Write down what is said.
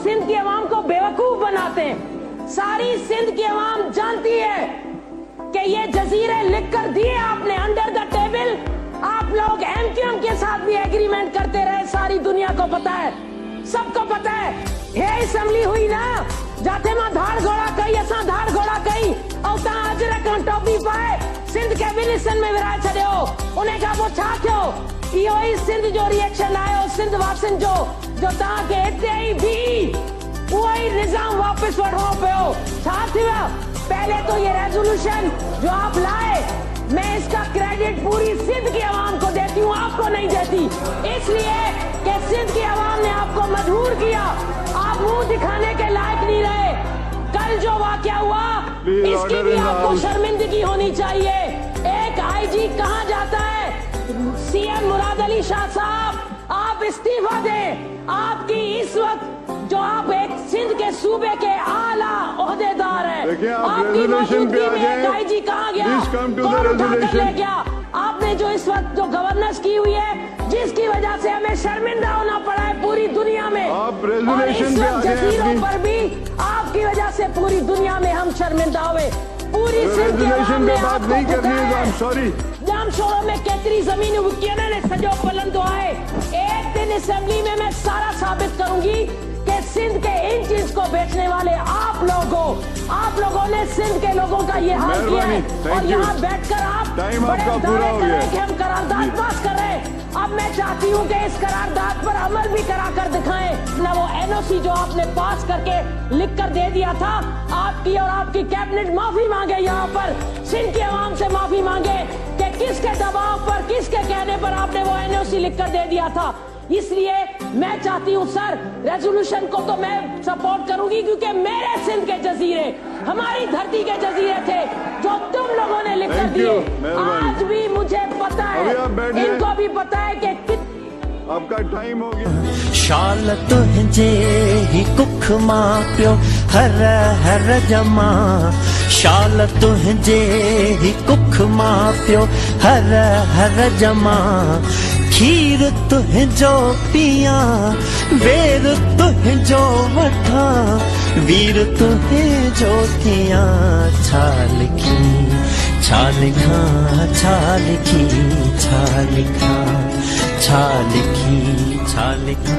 सिंध की आवाम को बेवकूफ बनाते हैं। सारी सिंध की आवाम जानती है कि ये जजीरे लिख कर दिए आपने अंडर द टेबल। आप लोग एमक्यूएम के साथ भी एग्रीमेंट करते रहे, सारी दुनिया को पता है, सबको पता है। ये असेंबली हुई ना, जाते मां धाड़ घोड़ा कही, असां धाड़ घोड़ा कही, और ता अजरक टोपी पाए सिंध कैबिनेट में विराए छॾियो। उन्हें का वो छा थियो, इहो ही सिंध जो रिएक्शन आयो सिंध वासिन जो तव्हांखे हिते ई भी उहो ही निजाम वापस वठणो पियो। छा थियो? पहले तो ये रेजोल्यूशन जो आप लाए, मैं इसका क्रेडिट पूरी सिंध की आवाम को देती हूँ, आपको नहीं देती, इसलिए कि सिंध की आवाम ने आपको मजबूर किया। आप मुंह दिखाने के लायक नहीं रहे। कल जो वाकया हुआ, इसकी भी आपको शर्मिंदगी होनी चाहिए। एक आईजी कहाँ जाता है? सीएम मुराद अली शाह साहब, आप इस्तीफा दें। आपकी इस वक्त जो आप एक सिंध के सूबे के आला ओहदेदार हैं, आपकी मौजूदगी में एक आईजी कहाँ गया? कौन उठाकर ले गया? आपने जो इस वक्त जो गवर्नेंस की हुई है, जिसकी वजह से हमें शर्मिंदा होना पड़ा है पूरी दुनिया में, और इस वक्त जजीरों पर भी आपकी वजह से पूरी दुनिया में हम शर्मिंदा हुए। पूरी सिंध की आवाम ने आपको पुकारा। जाम शोरों में केतरी जमीन विकी ने सजो पलंदो आए। एक दिन असेंबली में मैं सारा साबित करूंगी कि सिंध के इन चीज को बेचने वाले आप लोगों ने सिंध के लोगों का ये हाल किया है, और यहाँ बैठकर आप बड़े दावे कर रहे हैं कि हम करारदाद पास कर रहे हैं। अब मैं चाहती हूँ कि इस करारदाद पर अमल भी करा कर दिखाएं। ना वो एनओसी जो आपने पास करके लिख कर दे दिया था, आपकी और आपकी कैबिनेट माफी मांगे, यहाँ पर सिंध की आवाम से माफी मांगे कि किसके दबाव पर, किसके कहने पर आपने वो एनओसी लिख कर दे दिया था। इसलिए मैं चाहती हूँ सर, रेजोल्यूशन को तो मैं सपोर्ट करूंगी, क्योंकि मेरे सिंध के जजीरे हमारी धरती के जजीरे थे जो तुम लोगों ने लिख कर दिए। आज भी मुझे पता है, इनको भी पता है कि आपका टाइम हो गया। शाल तुझे ही कुख मां पियो हर हर जमा, शाल तुझे ही कुख मां पियो हर हर जमा, खीर तुझो पिया वेर तुझो वठा, वीर तुझो थिया, छा लिखी छा लिखा, छा लिखी छा लिखा, छा लिखी छा लिखा।